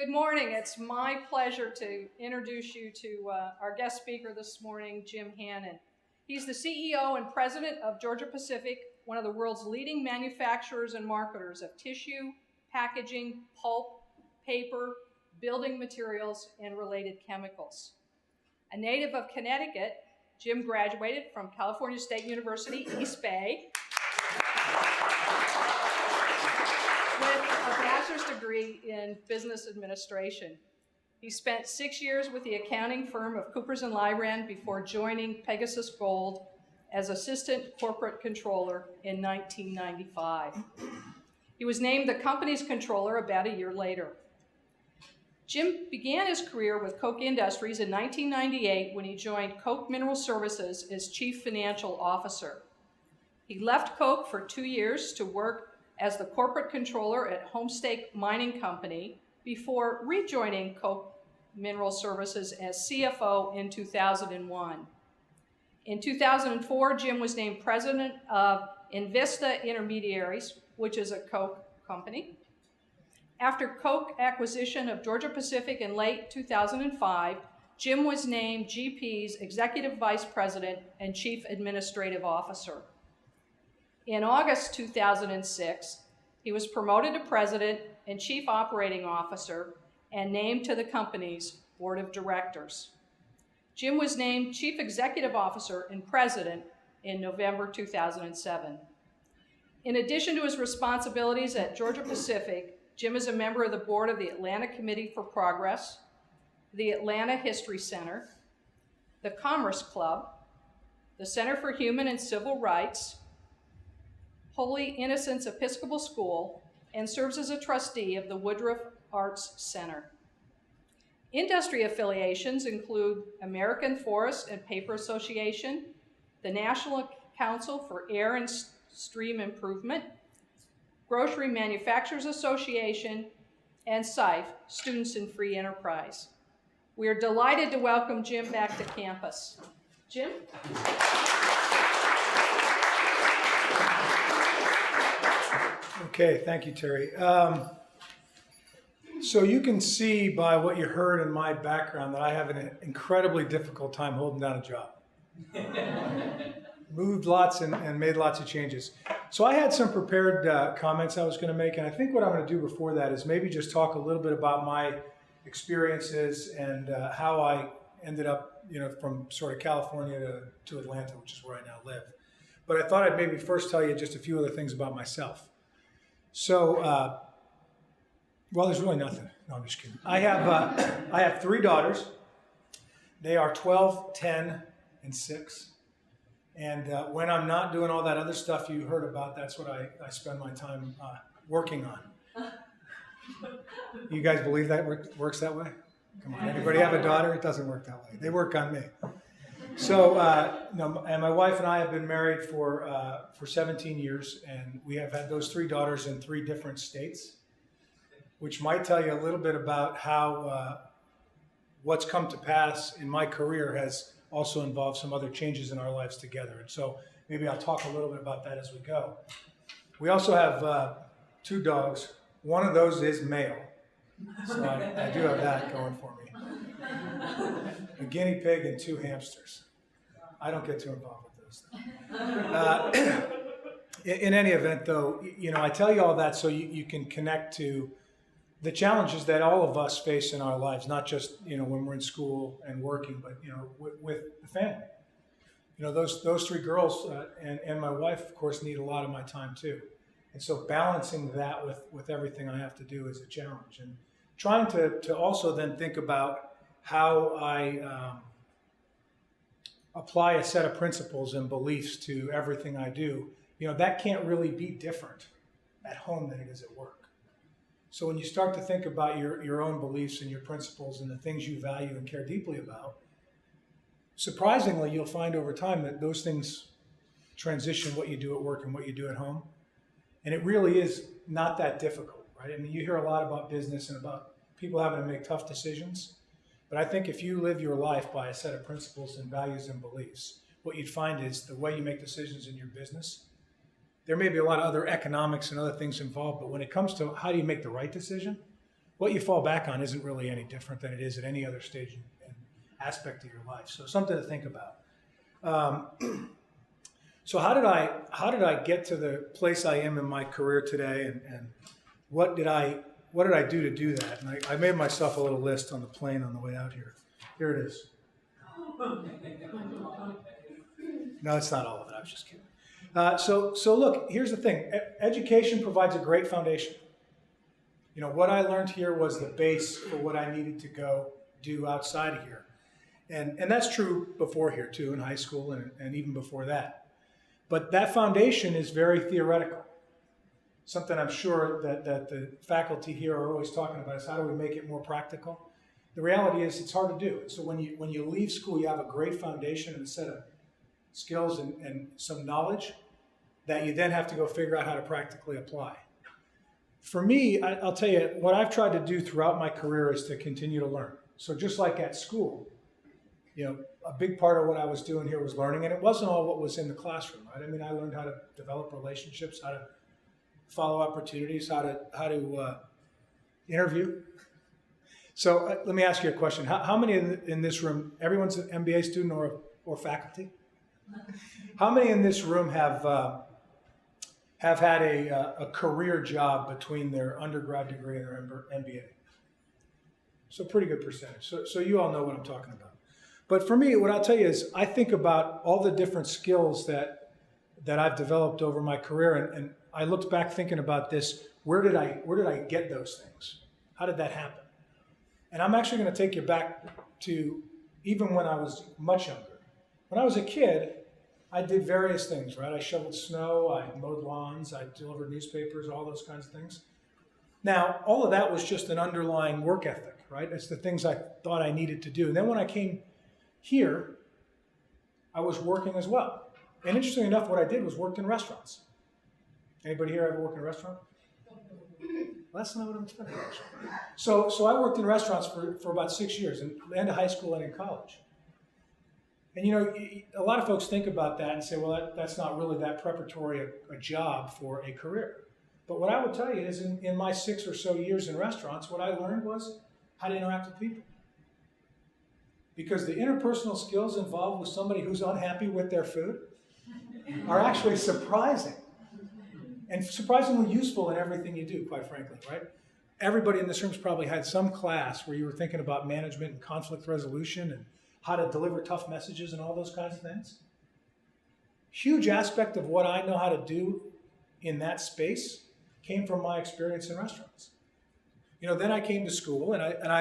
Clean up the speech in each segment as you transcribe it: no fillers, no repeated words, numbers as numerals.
Good morning. It's my pleasure to introduce you to our guest speaker this morning, Jim Hannan. He's the CEO and president of Georgia Pacific, one of the world's leading manufacturers and marketers of tissue, packaging, pulp, paper, building materials, and related chemicals. A native of Connecticut, Jim graduated from California State University, East Bay, with a bachelor's degree in business administration. He spent 6 years with the accounting firm of Coopers & Lybrand before joining Pegasus Gold as assistant corporate controller in 1995. He was named the company's controller about a year later. Jim began his career with Koch Industries in 1998 when he joined Koch Mineral Services as chief financial officer. He left Koch for 2 years to work as the corporate controller at Homestake Mining Company before rejoining Koch Mineral Services as CFO in 2001. In 2004, Jim was named president of Invista Intermediaries, which is a Koch company. After Koch acquisition of Georgia Pacific in late 2005, Jim was named GP's executive vice president and chief administrative officer. In August 2006, he was promoted to president and chief operating officer and named to the company's board of directors. Jim was named chief executive officer and president in November 2007. In addition to his responsibilities at Georgia Pacific, Jim is a member of the board of the Atlanta Committee for Progress, the Atlanta History Center, the Commerce Club, the Center for Human and Civil Rights, Holy Innocents Episcopal School, and serves as a trustee of the Woodruff Arts Center. Industry affiliations include American Forest and Paper Association, the National Council for Air and Stream Improvement, Grocery Manufacturers Association, and SIFE, Students in Free Enterprise. We are delighted to welcome Jim back to campus. Jim? Okay, thank you, Terry. So you can see by what you heard in my background that I have an incredibly difficult time holding down a job. Moved lots and made lots of changes. So I had some prepared comments I was going to make, and I think what I'm going to do before that is maybe just talk a little bit about my experiences and how I ended up, from sort of California to Atlanta, which is where I now live. But I thought I'd maybe first tell you just a few other things about myself. So, well, there's really nothing. No, I'm just kidding. I have 3 daughters. They are 12, 10, and 6. And when I'm not doing all that other stuff you heard about, that's what I spend my time working on. You guys believe that works that way? Come on, anybody have a daughter? It doesn't work that way. They work on me. So, and my wife and I have been married for 17 years, and we have had those 3 daughters in 3 different states, which might tell you a little bit about how what's come to pass in my career has also involved some other changes in our lives together. And so maybe I'll talk a little bit about that as we go. We also have 2 dogs. One of those is male, so I do have that going for me. A guinea pig and 2 hamsters. I don't get too involved with those. In any event, though, I tell you all that so you can connect to the challenges that all of us face in our lives, not just when we're in school and working, but with the family. Those 3 girls and my wife, of course, need a lot of my time too, and so balancing that with everything I have to do is a challenge, and trying to also then think about how I apply a set of principles and beliefs to everything I do. That can't really be different at home than it is at work. So when you start to think about your own beliefs and your principles and the things you value and care deeply about, surprisingly, you'll find over time that those things transition what you do at work and what you do at home. And it really is not that difficult, right? I mean, you hear a lot about business and about people having to make tough decisions. But I think if you live your life by a set of principles and values and beliefs, what you'd find is the way you make decisions in your business, there may be a lot of other economics and other things involved, but when it comes to how do you make the right decision, what you fall back on isn't really any different than it is at any other stage and aspect of your life. So something to think about. So how did I get to the place I am in my career today, and what did I do to do that? And I made myself a little list on the plane on the way out here. Here it is. No, it's not all of it. I was just kidding. So look, here's the thing. Education provides a great foundation. You know, what I learned here was the base for what I needed to go do outside of here. And that's true before here too, in high school and even before that. But that foundation is very theoretical. Something I'm sure that the faculty here are always talking about is how do we make it more practical? The reality is it's hard to do. So when you leave school, you have a great foundation and a set of skills and some knowledge that you then have to go figure out how to practically apply. For me, I'll tell you, what I've tried to do throughout my career is to continue to learn. So just like at school, you know, a big part of what I was doing here was learning, and it wasn't all what was in the classroom, right? I mean, I learned how to develop relationships, how to follow opportunities, how to interview. So let me ask you a question. How many in this room, everyone's an MBA student or faculty? How many in this room have had a career job between their undergrad degree and their MBA? So pretty good percentage. So you all know what I'm talking about. But for me, what I'll tell you is I think about all the different skills that I've developed over my career, and I looked back thinking about this. Where did I get those things? How did that happen? And I'm actually going to take you back to even when I was much younger. When I was a kid, I did various things, right? I shoveled snow, I mowed lawns, I delivered newspapers, all those kinds of things. Now, all of that was just an underlying work ethic, right? It's the things I thought I needed to do. And then when I came here, I was working as well. And interestingly enough, what I did was worked in restaurants. Anybody here ever worked in a restaurant? Well, that's not what I'm expecting, actually. So I worked in restaurants for about 6 years, in the end of high school and in college. And you know, a lot of folks think about that and say, well, that's not really that preparatory a job for a career. But what I would tell you is in my 6 or so years in restaurants, what I learned was how to interact with people. Because the interpersonal skills involved with somebody who's unhappy with their food are actually surprising. And surprisingly useful in everything you do, quite frankly, right? Everybody in this room's probably had some class where you were thinking about management and conflict resolution and how to deliver tough messages and all those kinds of things. Huge aspect of what I know how to do in that space came from my experience in restaurants. You know, then I came to school and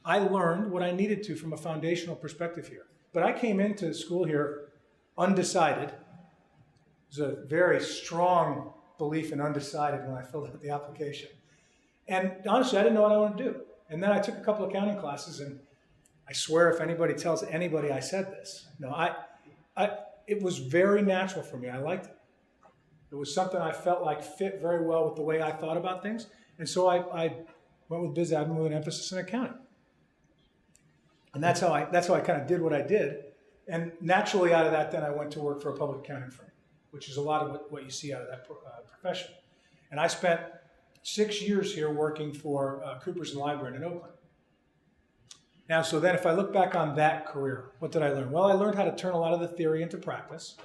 I learned what I needed to from a foundational perspective here. But I came into school here undecided. There's a very strong belief in undecided when I filled out the application. And honestly, I didn't know what I wanted to do. And then I took a couple of accounting classes, and I swear if anybody tells anybody I said this, no, it was very natural for me. I liked it. It was something I felt like fit very well with the way I thought about things. And so I went with biz admin with an emphasis in accounting. And that's how I kind of did what I did. And naturally out of that, then I went to work for a public accounting firm, which is a lot of what you see out of that profession. And I spent 6 years here working for Coopers and Lybrand in Oakland. Now, so then if I look back on that career, what did I learn? Well, I learned how to turn a lot of the theory into practice.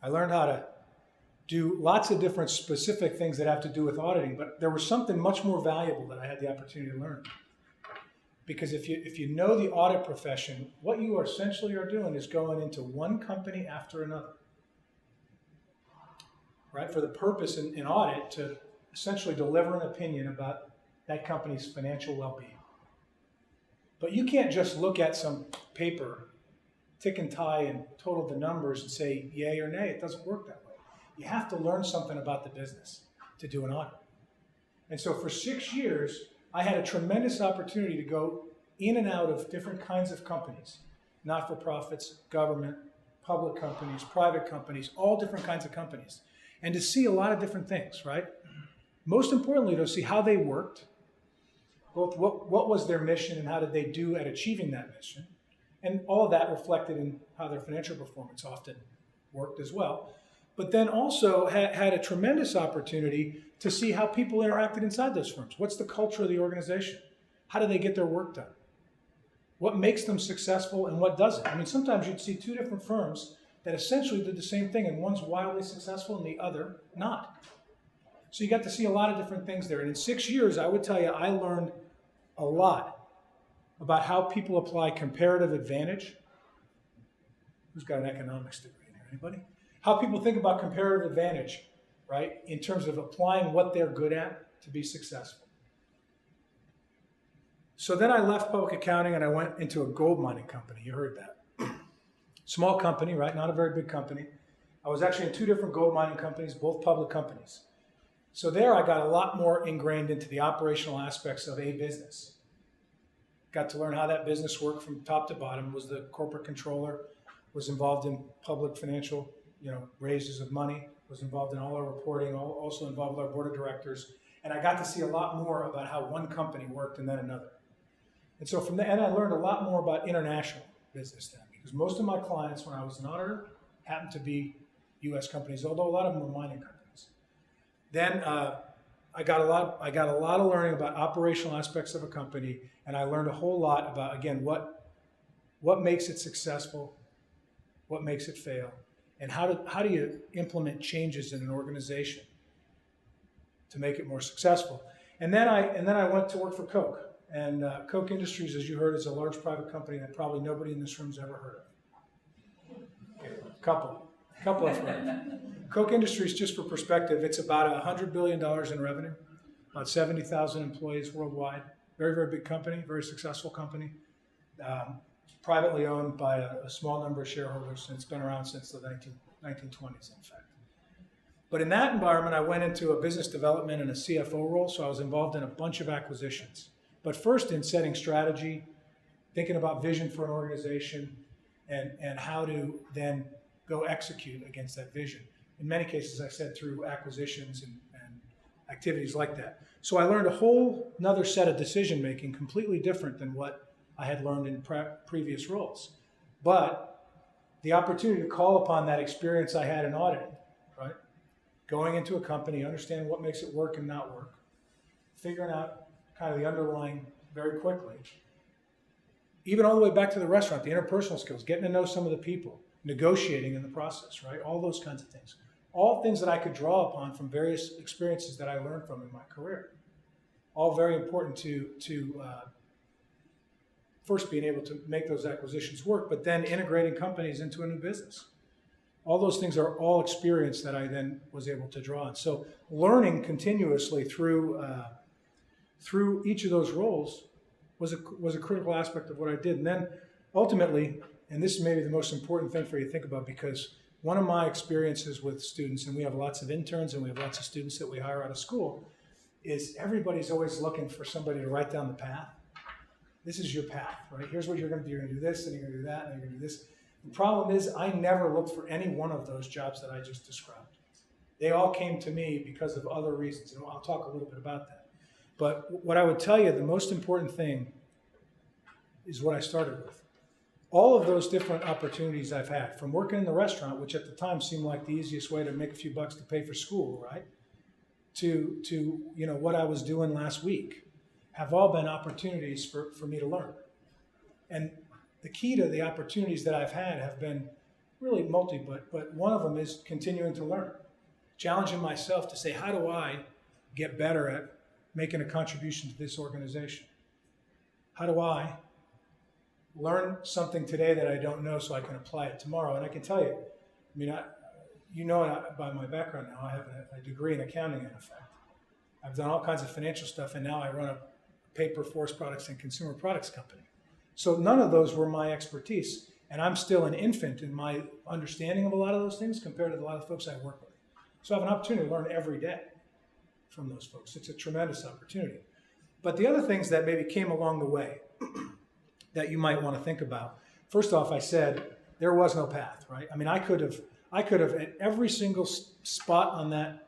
I learned how to do lots of different specific things that have to do with auditing, but there was something much more valuable that I had the opportunity to learn. Because if you know the audit profession, what you essentially are doing is going into one company after another, right? For the purpose in audit to essentially deliver an opinion about that company's financial well-being. But you can't just look at some paper, tick and tie, and total the numbers and say yay or nay. It doesn't work that way. You have to learn something about the business to do an audit. And so for 6 years, I had a tremendous opportunity to go in and out of different kinds of companies, not-for-profits, government, public companies, private companies, all different kinds of companies, and to see a lot of different things, right? Most importantly, to see how they worked, both what was their mission and how did they do at achieving that mission, and all of that reflected in how their financial performance often worked as well. But then also had a tremendous opportunity to see how people interacted inside those firms. What's the culture of the organization? How do they get their work done? What makes them successful and what doesn't? I mean, sometimes you'd see two different firms that essentially did the same thing, and one's wildly successful and the other not. So you got to see a lot of different things there. And in 6 years, I would tell you, I learned a lot about how people apply comparative advantage. Who's got an economics degree in here? Anybody? How people think about comparative advantage, right, in terms of applying what they're good at to be successful. So then I left public accounting and I went into a gold mining company. You heard that. Small company, right? Not a very big company. I was actually in two different gold mining companies, both public companies. So there I got a lot more ingrained into the operational aspects of a business. Got to learn how that business worked from top to bottom. Was the corporate controller, was involved in public financial, raises of money, was involved in all our reporting, also involved with our board of directors. And I got to see a lot more about how one company worked and then another. And so from the end, I learned a lot more about international business then, because most of my clients, when I was an auditor, happened to be U.S. companies, although a lot of them were mining companies. Then I got a lot of learning about operational aspects of a company, and I learned a whole lot about, again, what makes it successful, what makes it fail, and how do you implement changes in an organization to make it more successful. And then I went to work for Coke. And Coke Industries, as you heard, is a large private company that probably nobody in this room has ever heard of. A couple of heard. Coke Industries, just for perspective, it's about $100 billion in revenue, about 70,000 employees worldwide. Very, very big company, very successful company. Privately owned by a small number of shareholders, and it's been around since the 1920s, in fact. But in that environment, I went into a business development and a CFO role, so I was involved in a bunch of acquisitions. But first in setting strategy, thinking about vision for an organization, and how to then go execute against that vision. In many cases, I said through acquisitions and activities like that. So I learned a whole another set of decision making, completely different than what I had learned in previous roles. But the opportunity to call upon that experience I had in auditing, right? Going into a company, understanding what makes it work and not work, figuring out kind of the underlying very quickly. Even all the way back to the restaurant, the interpersonal skills, getting to know some of the people, negotiating in the process, right? All those kinds of things. All things that I could draw upon from various experiences that I learned from in my career. All very important to first being able to make those acquisitions work, but then integrating companies into a new business. All those things are all experience that I then was able to draw on. So learning continuously through each of those roles was a critical aspect of what I did. And then ultimately, and this is maybe the most important thing for you to think about, because one of my experiences with students, and we have lots of interns and we have lots of students that we hire out of school, is everybody's always looking for somebody to write down the path. This is your path, right? Here's what you're going to do. You're going to do this, and you're going to do that, and you're going to do this. The problem is I never looked for any one of those jobs that I just described. They all came to me because of other reasons, and I'll talk a little bit about that. But what I would tell you, the most important thing is what I started with. All of those different opportunities I've had, from working in the restaurant, which at the time seemed like the easiest way to make a few bucks to pay for school, right? To what I was doing last week, have all been opportunities for me to learn. And the key to the opportunities that I've had have been really but one of them is continuing to learn. Challenging myself to say, how do I get better at making a contribution to this organization? How do I learn something today that I don't know so I can apply it tomorrow? And I can tell you, by my background now, I have a degree in accounting in effect. I've done all kinds of financial stuff, and now I run a paper, forest products, and consumer products company. So none of those were my expertise, and I'm still an infant in my understanding of a lot of those things compared to a lot of the folks I work with. So I have an opportunity to learn every day from those folks. It's a tremendous opportunity. But the other things that maybe came along the way that you might want to think about. First off, I said there was no path, right? I mean, I could have at every single spot on that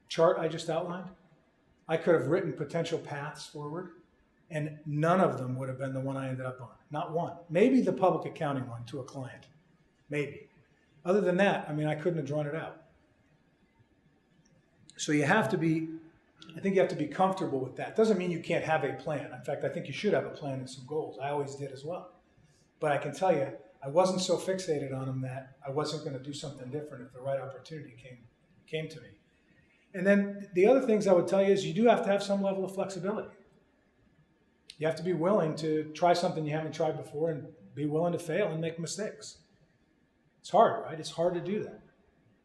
chart I just outlined, I could have written potential paths forward, and none of them would have been the one I ended up on. Not one. Maybe the public accounting one to a client. Maybe. Other than that, I mean, I couldn't have drawn it out. So I think you have to be comfortable with that. Doesn't mean you can't have a plan. In fact, I think you should have a plan and some goals. I always did as well. But I can tell you, I wasn't so fixated on them that I wasn't going to do something different if the right opportunity came to me. And then the other things I would tell you is you do have to have some level of flexibility. You have to be willing to try something you haven't tried before and be willing to fail and make mistakes. It's hard, right? It's hard to do that.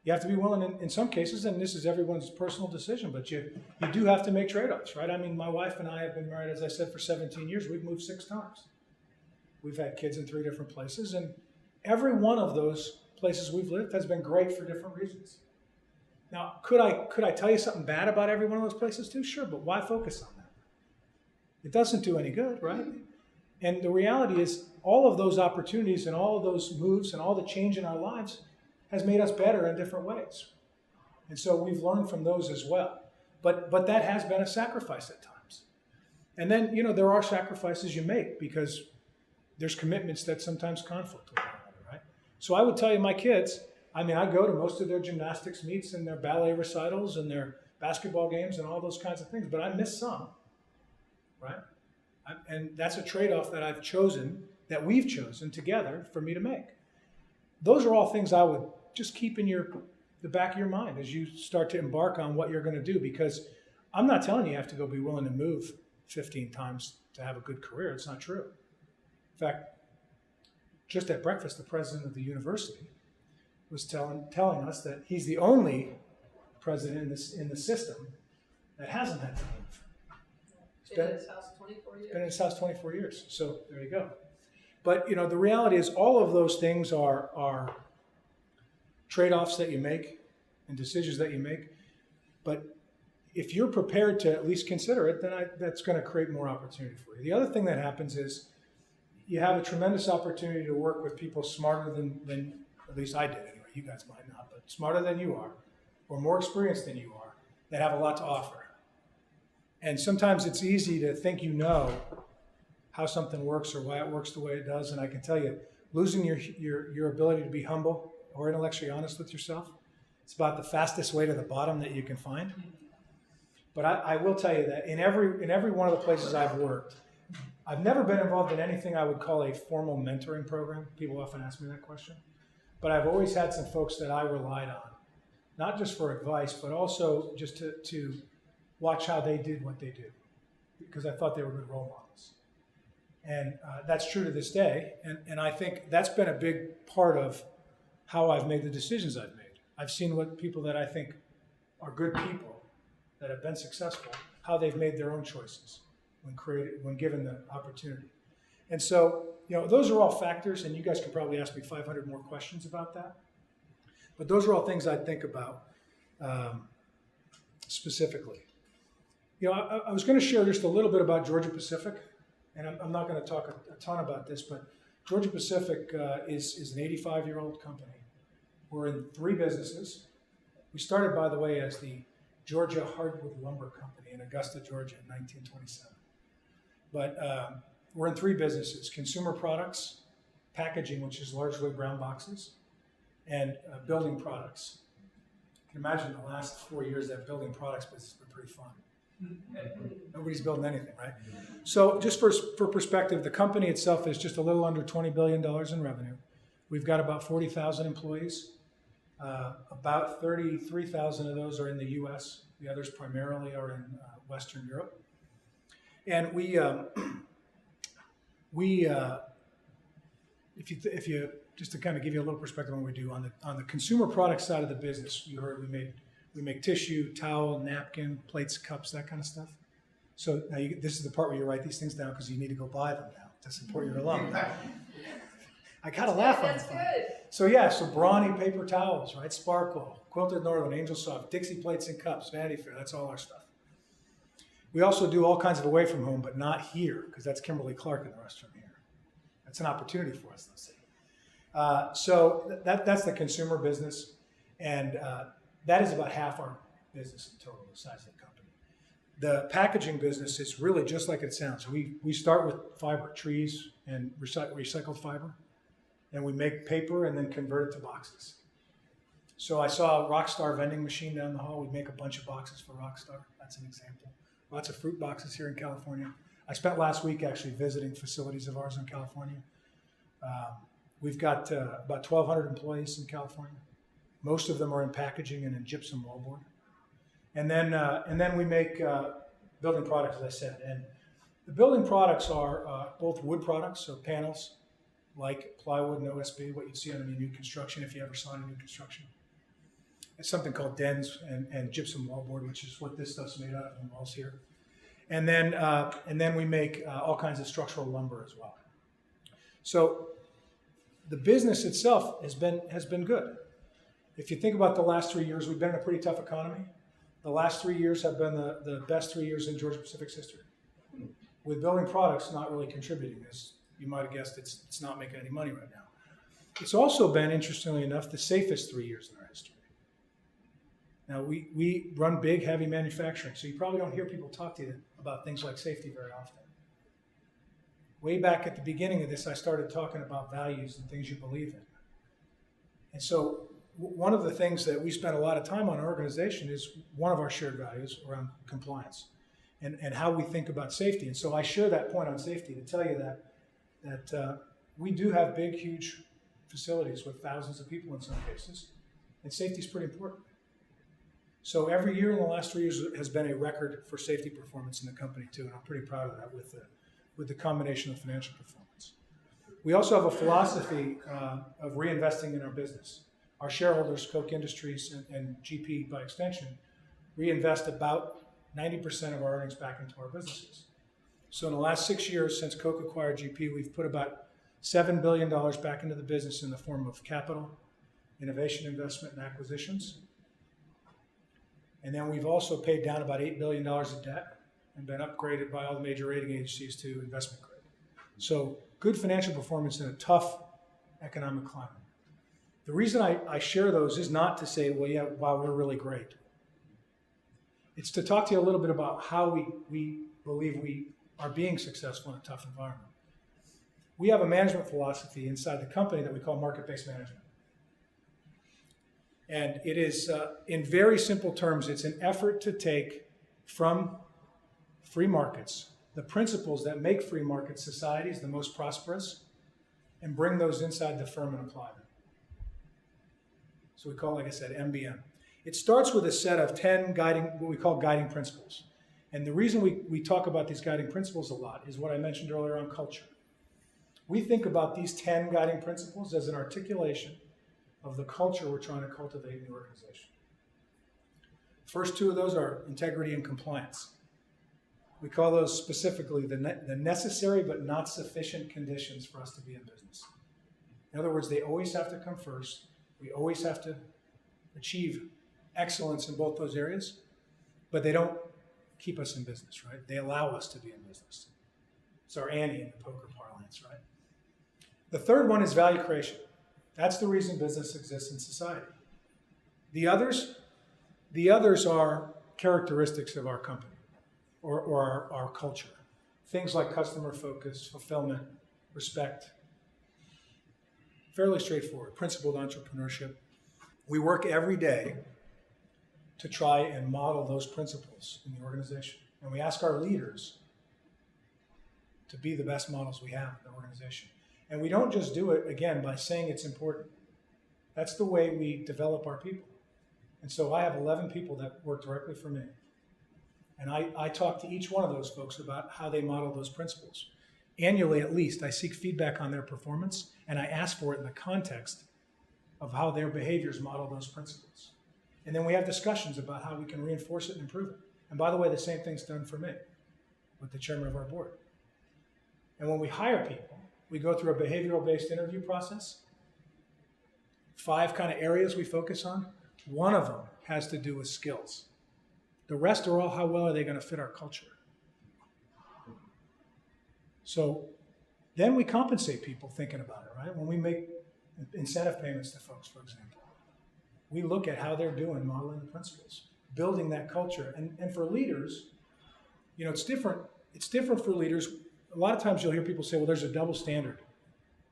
You have to be willing in some cases, and this is everyone's personal decision, but you do have to make trade-offs, right? I mean, my wife and I have been married, as I said, for 17 years. We've moved 6 times. We've had kids in 3 different places, and every one of those places we've lived has been great for different reasons. Now, could I tell you something bad about every one of those places too? Sure, but why focus on that? It doesn't do any good, right? And the reality is all of those opportunities and all of those moves and all the change in our lives has made us better in different ways. And so we've learned from those as well. But that has been a sacrifice at times. And then, there are sacrifices you make because there's commitments that sometimes conflict with one another, right? So I would tell you, my kids, I go to most of their gymnastics meets and their ballet recitals and their basketball games and all those kinds of things, but I miss some, right? And that's a trade-off that we've chosen together for me to make. Those are all things I would just keep in the back of your mind as you start to embark on what you're going to do, because I'm not telling you have to go be willing to move 15 times to have a good career. It's not true. In fact, just at breakfast, the president of the university was telling us that he's the only president in the system that hasn't had to move. Been in his house 24 years. Been in his house 24 years. So there you go. But the reality is all of those things are trade-offs that you make and decisions that you make. But if you're prepared to at least consider it, then that's going to create more opportunity for you. The other thing that happens is you have a tremendous opportunity to work with people smarter than at least I did anyway. You guys might not, but smarter than you are or more experienced than you are that have a lot to offer. And sometimes it's easy to think how something works or why it works the way it does. And I can tell you, losing your ability to be humble or intellectually honest with yourself, it's about the fastest way to the bottom that you can find. But I will tell you that in every one of the places I've worked, I've never been involved in anything I would call a formal mentoring program. People often ask me that question. But I've always had some folks that I relied on, not just for advice, but also just to watch how they did what they did, because I thought they were good role models. And that's true to this day. And I think that's been a big part of how I've made the decisions I've made. I've seen what people that I think are good people that have been successful, how they've made their own choices when given the opportunity. And so, those are all factors, and you guys could probably ask me 500 more questions about that. But those are all things I think about specifically. I was going to share just a little bit about Georgia Pacific, and I'm not going to talk a ton about this, but Georgia Pacific is an 85-year-old company. We're in 3 businesses. We started, by the way, as the Georgia Hardwood Lumber Company in Augusta, Georgia in 1927. But we're in 3 businesses: consumer products, packaging, which is largely brown boxes, and building products. You can imagine the last 4 years that building products business has been pretty fun. Nobody's building anything, right? So just for perspective, the company itself is just a little under $20 billion in revenue. We've got about 40,000 employees. About 33,000 of those are in the U.S. The others primarily are in Western Europe. And if you just to kind of give you a little perspective on what we do on the consumer product side of the business, you heard we make tissue, towel, napkin, plates, cups, that kind of stuff. So now this is the part where you write these things down because you need to go buy them now to support your alum. I gotta laugh on That's good. So Brawny paper towels, right? Sparkle, Quilted Northern, Angel Soft, Dixie plates and cups, Vanity Fair. That's all our stuff. We also do all kinds of away from home, but not here, because that's Kimberly Clark in the restaurant here. That's an opportunity for us, let's say. So that's the consumer business, and that is about half our business in total, the size of the company. The packaging business is really just like it sounds. We start with fiber, trees, and recycled fiber, and we make paper and then convert it to boxes. So I saw a Rockstar vending machine down the hall. We'd make a bunch of boxes for Rockstar. That's an example. Lots of fruit boxes here in California. I spent last week actually visiting facilities of ours in California. We've got about 1,200 employees in California. Most of them are in packaging and in gypsum wallboard. And then we make building products, as I said. And the building products are both wood products, so panels like plywood and OSB, what you'd see on any new construction if you ever saw any new construction. It's something called dens and gypsum wallboard, which is what this stuff's made out of in the walls here. And then we make all kinds of structural lumber as well. So the business itself has been good. If you think about the last 3 years, we've been in a pretty tough economy. The last 3 years have been the best 3 years in Georgia-Pacific's history. With building products not really contributing, as you might have guessed, it's not making any money right now. It's also been, interestingly enough, the safest 3 years in our history. Now, we run big, heavy manufacturing, so you probably don't hear people talk to you about things like safety very often. Way back at the beginning of this, I started talking about values and things you believe in. And so one of the things that we spend a lot of time on in our organization is one of our shared values around compliance and how we think about safety. And so I share that point on safety to tell you that we do have big, huge facilities with thousands of people in some cases, and safety is pretty important. So every year in the last 3 years has been a record for safety performance in the company too, and I'm pretty proud of that with the combination of financial performance. We also have a philosophy of reinvesting in our business. Our shareholders, Koch Industries and GP by extension, reinvest about 90% of our earnings back into our businesses. So in the last 6 years since Koch acquired GP, we've put about $7 billion back into the business in the form of capital, innovation investment, and acquisitions. And then we've also paid down about $8 billion of debt and been upgraded by all the major rating agencies to investment grade. So good financial performance in a tough economic climate. The reason I share those is not to say, well, yeah, wow, we're really great. It's to talk to you a little bit about how we believe we are being successful in a tough environment. We have a management philosophy inside the company that we call market-based management. And it is, in very simple terms, it's an effort to take from free markets the principles that make free market societies the most prosperous and bring those inside the firm and apply them. So we call, like I said, MBM. It starts with a set of 10 what we call guiding principles. And the reason we talk about these guiding principles a lot is what I mentioned earlier on culture. We think about these 10 guiding principles as an articulation of the culture we're trying to cultivate in the organization. First two of those are integrity and compliance. We call those specifically the necessary but not sufficient conditions for us to be in business. In other words, they always have to come first. We always have to achieve excellence in both those areas, but they don't keep us in business, right? They allow us to be in business. It's our ante in the poker parlance, right? The third one is value creation. That's the reason business exists in society. The others are characteristics of our company or our culture. Things like customer focus, fulfillment, respect. Fairly straightforward, principled entrepreneurship. We work every day to try and model those principles in the organization. And we ask our leaders to be the best models we have in the organization. And we don't just do it, again, by saying it's important. That's the way we develop our people. And so I have 11 people that work directly for me. And I talk to each one of those folks about how they model those principles. Annually, at least, I seek feedback on their performance, and I ask for it in the context of how their behaviors model those principles. And then we have discussions about how we can reinforce it and improve it. And by the way, the same thing's done for me with the chairman of our board. And when we hire people, we go through a behavioral-based interview process. 5 kind of areas we focus on. One of them has to do with skills. The rest are all how well are they going to fit our culture. So then we compensate people thinking about it, right? When we make incentive payments to folks, for example, we look at how they're doing modeling the principles, building that culture. And for leaders, you know, it's different. It's different for leaders. A lot of times you'll hear people say, well, there's a double standard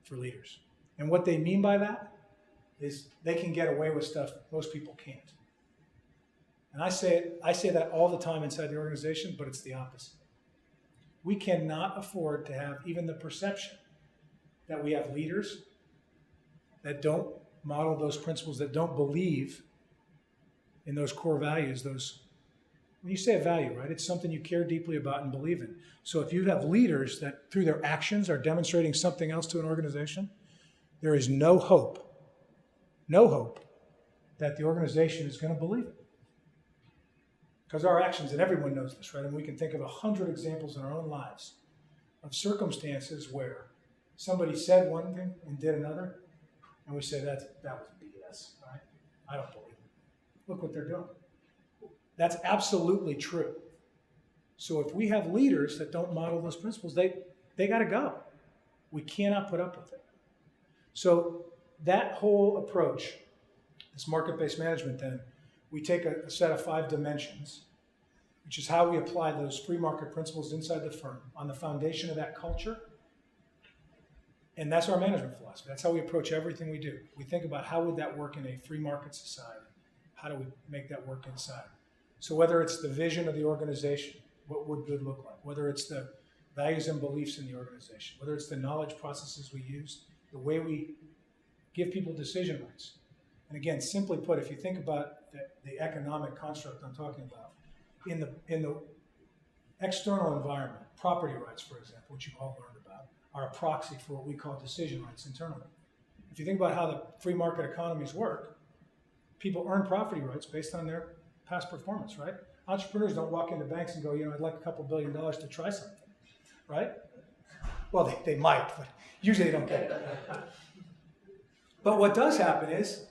for leaders. And what they mean by that is they can get away with stuff most people can't. And I say that all the time inside the organization, but it's the opposite. We cannot afford to have even the perception that we have leaders that don't model those principles, that don't believe in those core values. When you say a value, right, it's something you care deeply about and believe in. So if you have leaders that through their actions are demonstrating something else to an organization, there is no hope that the organization is going to believe it. Because our actions, and everyone knows this, right? And we can think of 100 examples in our own lives of circumstances where somebody said one thing and did another, and we say that was BS, right? I don't believe it. Look what they're doing. That's absolutely true. So if we have leaders that don't model those principles, they got to go. We cannot put up with it. So that whole approach, this market-based management, then, we take a set of 5 dimensions, which is how we apply those free market principles inside the firm on the foundation of that culture. And that's our management philosophy. That's how we approach everything we do. We think about how would that work in a free market society? How do we make that work inside? So whether it's the vision of the organization, what would good look like? Whether it's the values and beliefs in the organization, whether it's the knowledge processes we use, the way we give people decision rights. And again, simply put, if you think about the economic construct I'm talking about, in the external environment, property rights, for example, which you've all learned about, are a proxy for what we call decision rights internally. If you think about how the free market economies work, people earn property rights based on their past performance, right? Entrepreneurs don't walk into banks and go, I'd like a couple $1 billion to try something, right? Well, they might, but usually they don't get it. But what does happen is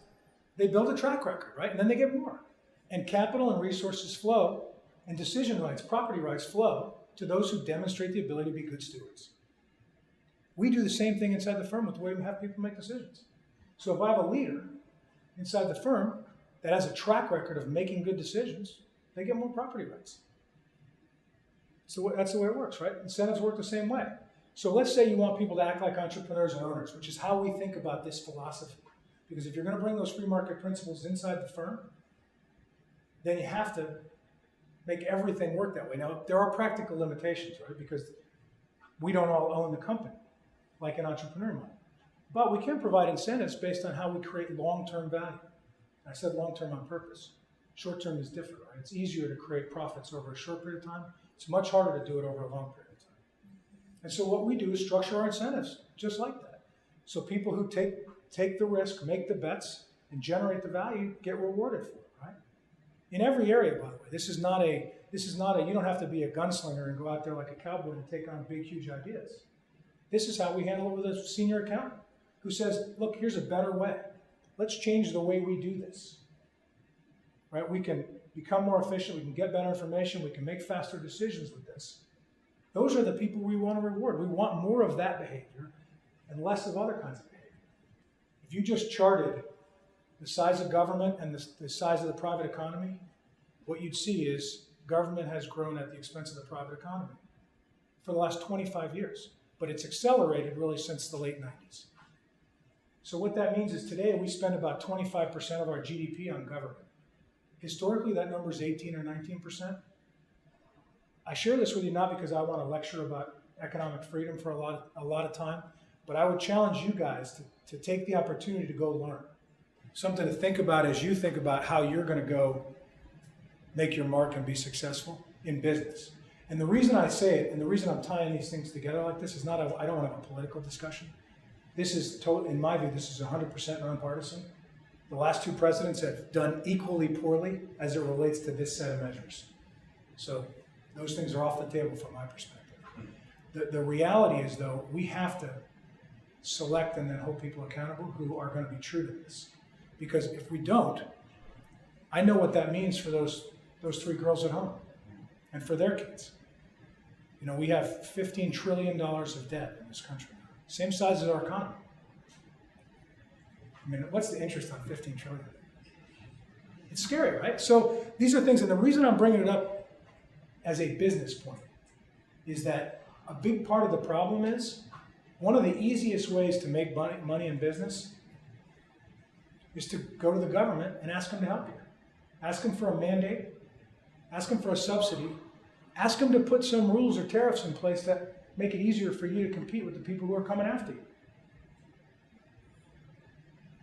they build a track record, right? And then they get more. And capital and resources flow, and decision rights, property rights flow to those who demonstrate the ability to be good stewards. We do the same thing inside the firm with the way we have people make decisions. So if I have a leader inside the firm that has a track record of making good decisions, they get more property rights. So that's the way it works, right? Incentives work the same way. So let's say you want people to act like entrepreneurs and owners, which is how we think about this philosophy. Because if you're going to bring those free market principles inside the firm, then you have to make everything work that way. Now, there are practical limitations, right? Because we don't all own the company, like an entrepreneur might. But we can provide incentives based on how we create long-term value. I said long-term on purpose. Short-term is different, right? It's easier to create profits over a short period of time. It's much harder to do it over a long period of time. And so what we do is structure our incentives just like that. So people who take the risk, make the bets, and generate the value get rewarded for it, right? In every area, by the way. This is not a, you don't have to be a gunslinger and go out there like a cowboy and take on big, huge ideas. This is how we handle it with a senior accountant who says, look, here's a better way. Let's change the way we do this, right? We can become more efficient. We can get better information. We can make faster decisions with this. Those are the people we want to reward. We want more of that behavior and less of other kinds of behavior. If you just charted the size of government and the size of the private economy, what you'd see is government has grown at the expense of the private economy for the last 25 years. But it's accelerated really since the late 90s. So what that means is today we spend about 25% of our GDP on government. Historically, that number is 18 or 19%. I share this with you not because I want to lecture about economic freedom for a lot of time, but I would challenge you guys to take the opportunity to go learn. Something to think about as you think about how you're going to go make your mark and be successful in business. And the reason I say it, and the reason I'm tying these things together like this is not, I don't want to have a political discussion. This is, in my view, this is 100% nonpartisan. The last 2 presidents have done equally poorly as it relates to this set of measures. So those things are off the table from my perspective. The reality is, though, we have to select and then hold people accountable who are going to be true to this. Because if we don't, I know what that means for those 3 girls at home and for their kids. You know, we have $15 trillion of debt in this country, same size as our economy. I mean, what's the interest on $15 trillion? It's scary, right? So these are things, and the reason I'm bringing it up as a business point is that a big part of the problem is one of the easiest ways to make money in business is to go to the government and ask them to help you. Ask them for a mandate, ask them for a subsidy, ask them to put some rules or tariffs in place that make it easier for you to compete with the people who are coming after you.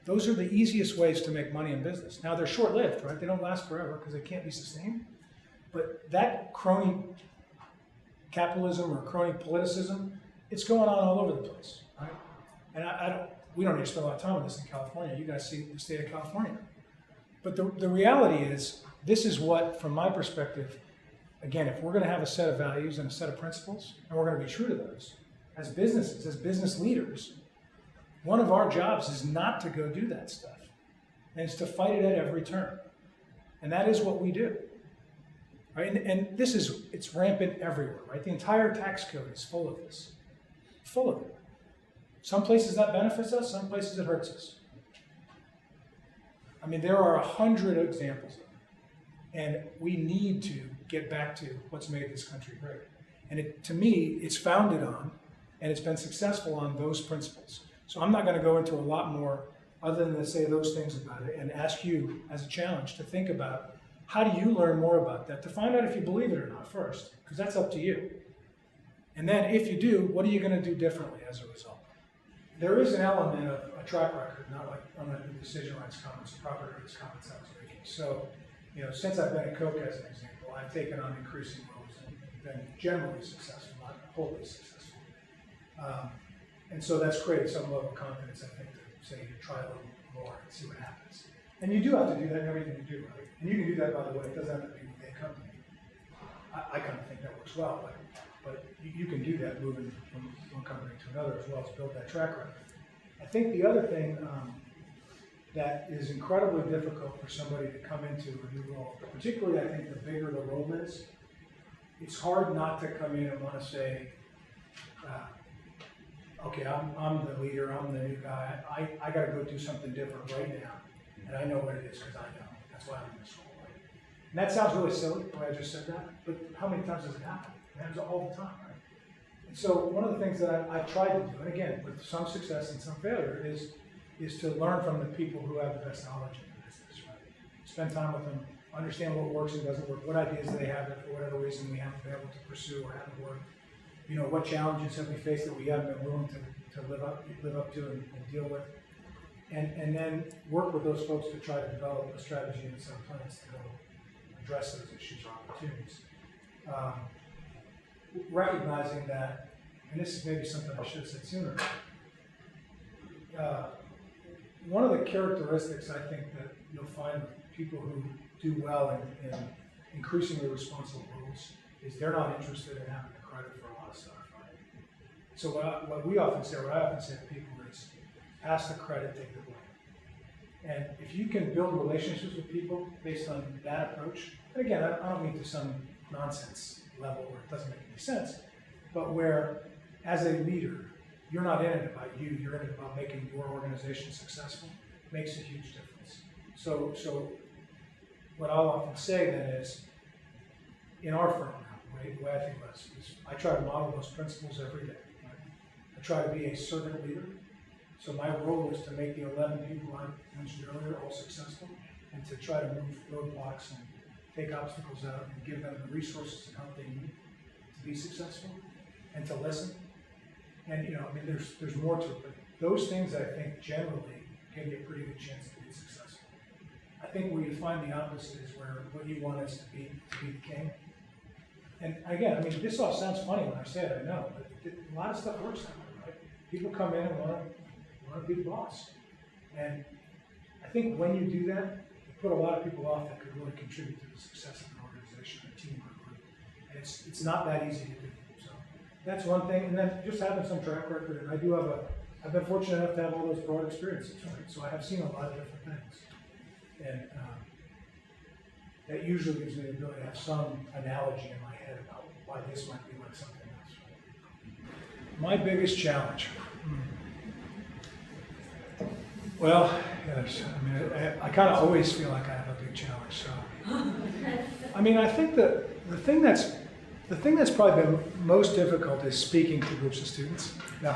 Those are the easiest ways to make money in business. Now, they're short-lived, right? They don't last forever because they can't be sustained. But that crony capitalism or crony politicism, it's going on all over the place, right? And we don't need to spend a lot of time on this in California. You guys see the state of California. But the reality is, this is what, from my perspective, again, if we're going to have a set of values and a set of principles, and we're going to be true to those, as businesses, as business leaders, one of our jobs is not to go do that stuff. And it's to fight it at every turn. And that is what we do. Right? And it's rampant everywhere, right? The entire tax code is full of this. Full of it. Some places that benefits us, some places it hurts us. I mean, there are 100 examples of it. And we need to get back to what's made this country great. And to me, it's founded on, and it's been successful on those principles. So I'm not going to go into a lot more other than to say those things about it and ask you as a challenge to think about how do you learn more about that, to find out if you believe it or not first, because that's up to you. And then if you do, what are you going to do differently as a result? There is an element of a track record, not like on the decision rights comments, property rights comments I was making. So, since I've been at Coke as an example, I've taken on increasing roles and been generally successful, not wholly successful. And so that's created some level of confidence, I think, to say you try a little more and see what happens. And you do have to do that in everything you do, right? And you can do that, by the way. It doesn't have to be with a company. I kind of think that works well, but you can do that moving from one company to another as well as build that track record. I think the other thing that is incredibly difficult for somebody to come into a new role, particularly I think the bigger the role is, it's hard not to come in and want to say, okay, I'm the leader, I'm the new guy, I got to go do something different right now, and I know what it is because I know. That's why I'm in this role, right? And that sounds really silly, the way I just said that, but how many times does it happen? It happens all the time, right? And so one of the things that I've tried to do, and again, with some success and some failure, is to learn from the people who have the best knowledge in the business, right? Spend time with them, understand what works and doesn't work, what ideas they have that for whatever reason we haven't been able to pursue or haven't worked. What challenges have we faced that we haven't been willing to live up to and deal with, and then work with those folks to try to develop a strategy and some plans to go address those issues or opportunities. Recognizing that, and this is maybe something I should have said sooner, one of the characteristics I think that you'll find with people who do well in increasingly responsible roles is they're not interested in having the credit for a lot of stuff, right? So what I often say to people is, pass the credit, take the blame. And if you can build relationships with people based on that approach, and again, I don't mean to some nonsense level where it doesn't make any sense, but where, as a leader, you're not in it about you, you're in it about making your organization successful, makes a huge difference. So what I'll often say then is, in our firm now, the way I think about it is I try to model those principles every day. Right? I try to be a servant leader. So my role is to make the 11 people I mentioned earlier all successful, and to try to move roadblocks and take obstacles out and give them the resources and help they need to be successful, and to listen. And there's more to it, but those things I think generally give you a pretty good chance to be successful. I think where you find the opposite is where what you want is to be the king. And again, this all sounds funny when I say it, I know, but a lot of stuff works that way, right? People come in and want to be the boss. And I think when you do that, you put a lot of people off that could really contribute to the success of an organization, a team, or a group. And it's not that easy to do. So that's one thing. And then just having some track record. And I've been fortunate enough to have all those broad experiences, right? So I have seen a lot of different things. And that usually gives me the ability to have some analogy in my head about why this might be like something else. My biggest challenge. Well, yes, I kind of always feel like I have a big challenge. So, I think the thing that's probably been most difficult is speaking to groups of students. No.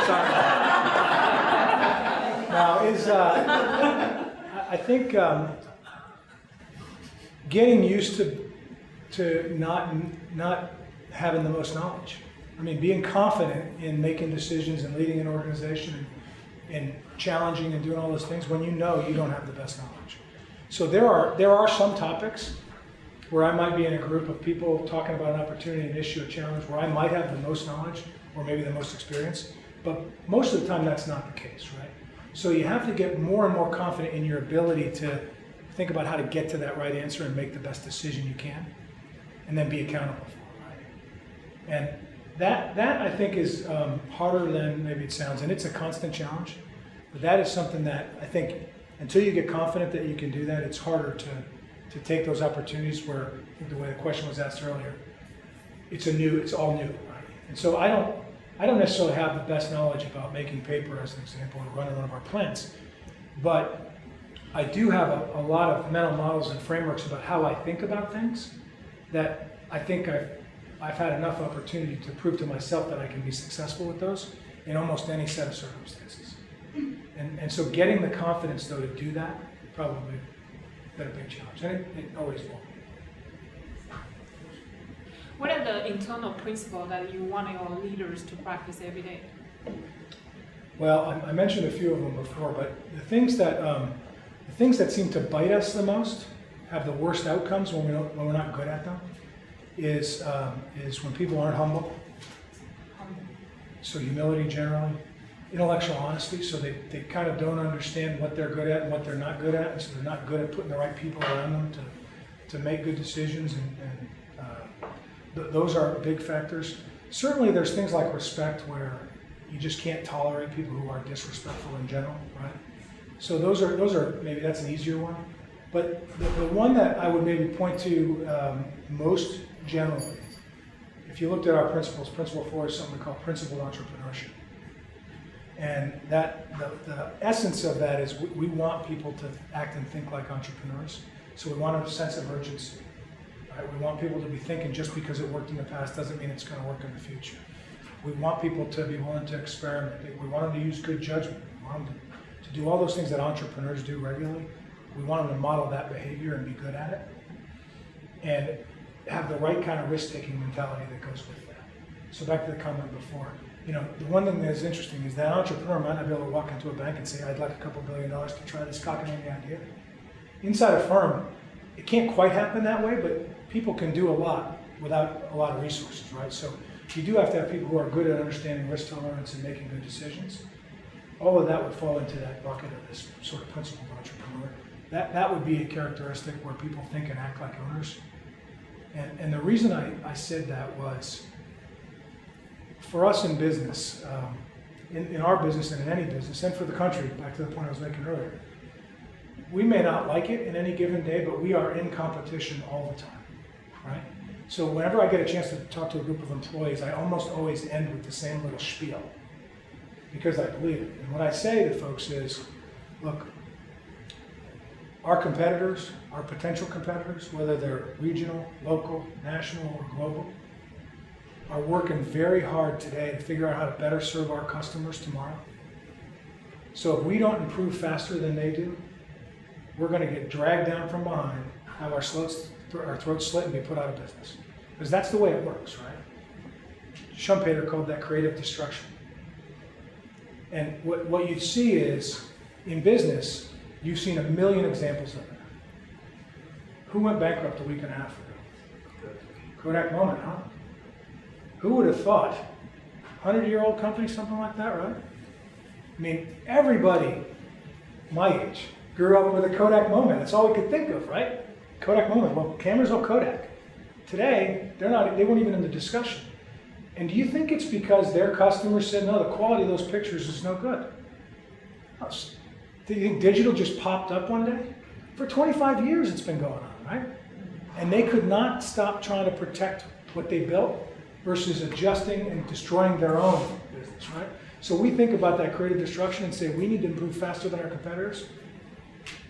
Sorry. Now, I think getting used to not having the most knowledge. I mean, being confident in making decisions and leading an organization and challenging and doing all those things when you know you don't have the best knowledge. So there are some topics where I might be in a group of people talking about an opportunity, an issue, a challenge, where I might have the most knowledge or maybe the most experience, but most of the time that's not the case, right? So you have to get more and more confident in your ability to think about how to get to that right answer and make the best decision you can, and then be accountable for it, right? And that I think is harder than maybe it sounds, and it's a constant challenge, but that is something that I think until you get confident that you can do that, it's harder to take those opportunities where, I think the way the question was asked earlier, it's all new, right? And so I don't necessarily have the best knowledge about making paper, as an example, or running one of our plants, but I do have a lot of mental models and frameworks about how I think about things that I think I've had enough opportunity to prove to myself that I can be successful with those in almost any set of circumstances. And so getting the confidence, though, to do that probably been a big challenge, and it always will. What are the internal principles that you want your leaders to practice every day? Well, I mentioned a few of them before, but the things that seem to bite us the most, have the worst outcomes when we're not good at them, is when people aren't humble. So humility generally, intellectual honesty, so they kind of don't understand what they're good at and what they're not good at, and so they're not good at putting the right people around them to make good decisions, and those are big factors. Certainly there's things like respect where you just can't tolerate people who are disrespectful in general, right? So those are maybe that's an easier one. But the one that I would maybe point to most generally, if you looked at our principles, principle 4 is something we call principled entrepreneurship. And that the essence of that is we want people to act and think like entrepreneurs. So we want a sense of urgency. Right? We want people to be thinking just because it worked in the past doesn't mean it's going to work in the future. We want people to be willing to experiment. We want them to use good judgment. We want them to do all those things that entrepreneurs do regularly. We want them to model that behavior and be good at it. And have the right kind of risk-taking mentality that goes with that. So back to the comment before, the one thing that is interesting is that an entrepreneur might not be able to walk into a bank and say, I'd like a couple $1 billion to try this cockamamie idea. Inside a firm, it can't quite happen that way, but people can do a lot without a lot of resources, right? So you do have to have people who are good at understanding risk tolerance and making good decisions. All of that would fall into that bucket of this sort of principled entrepreneur. That would be a characteristic where people think and act like owners. And the reason I said that was, for us in business, in our business and in any business, and for the country, back to the point I was making earlier, we may not like it in any given day, but we are in competition all the time, right? So whenever I get a chance to talk to a group of employees, I almost always end with the same little spiel, because I believe it. And what I say to folks is, look, our competitors, our potential competitors, whether they're regional, local, national, or global, are working very hard today to figure out how to better serve our customers tomorrow. So if we don't improve faster than they do, we're going to get dragged down from behind, have our throats slit, and be put out of business. Because that's the way it works, right? Schumpeter called that creative destruction. And what you see is, in business, you've seen a million examples of it. Who went bankrupt a week and a half ago? Kodak moment, huh? Who would have thought? 100-year-old company, something like that, right? I mean, everybody my age grew up with a Kodak moment. That's all we could think of, right? Kodak moment. Well, cameras are Kodak. Today, they weren't even in the discussion. And do you think it's because their customers said, no, the quality of those pictures is no good? Do you think digital just popped up one day? For 25 years it's been going on, right? And they could not stop trying to protect what they built versus adjusting and destroying their own business, right? So we think about that creative destruction and say we need to improve faster than our competitors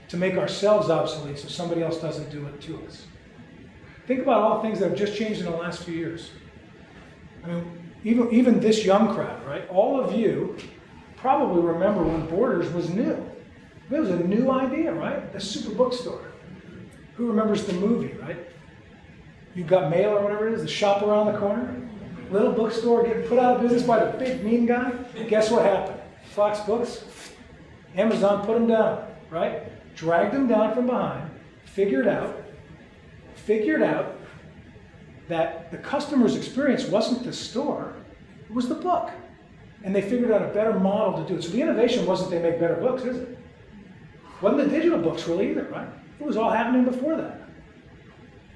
to make ourselves obsolete so somebody else doesn't do it to us. Think about all things that have just changed in the last few years. I mean, even this young crowd, right? All of you probably remember when Borders was new. It was a new idea, right? The super bookstore. Who remembers the movie, right? You Got Mail or whatever it is, the shop around the corner. Little bookstore getting put out of business by the big mean guy. Guess what happened? Fox Books, Amazon put them down, right? Dragged them down from behind, figured out that the customer's experience wasn't the store, it was the book. And they figured out a better model to do it. So the innovation wasn't they make better books, is it? Wasn't the digital books really either, right? It was all happening before that.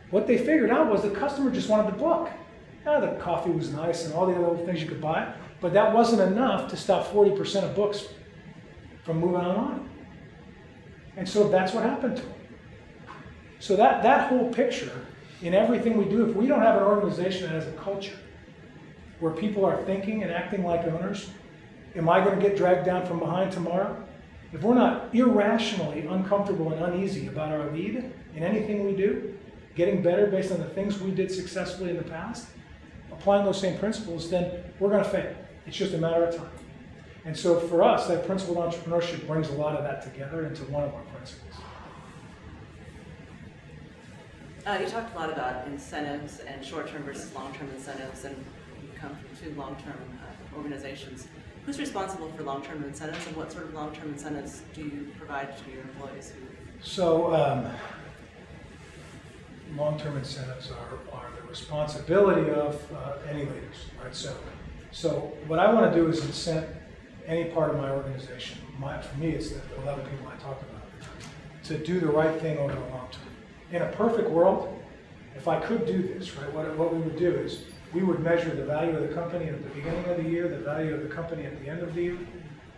What they figured out was the customer just wanted the book. Yeah, the coffee was nice and all the other things you could buy, but that wasn't enough to stop 40% of books from moving online. And so that's what happened to them. So that whole picture, in everything we do, if we don't have an organization that has a culture where people are thinking and acting like owners, am I going to get dragged down from behind tomorrow? If we're not irrationally uncomfortable and uneasy about our lead in anything we do, getting better based on the things we did successfully in the past, applying those same principles, then we're going to fail. It's just a matter of time. And so for us, that principled entrepreneurship brings a lot of that together into one of our principles. You talked a lot about incentives and short-term versus long-term incentives, and you come from two long-term organizations. Who's responsible for long-term incentives, and what sort of long-term incentives do you provide to your employees? So long-term incentives are the responsibility of any leaders, right? So what I want to do is incent any part of my organization. For me, it's the 11 people I talked about, to do the right thing over the long term. In a perfect world, if I could do this, right, what we would do is we would measure the value of the company at the beginning of the year, the value of the company at the end of the year,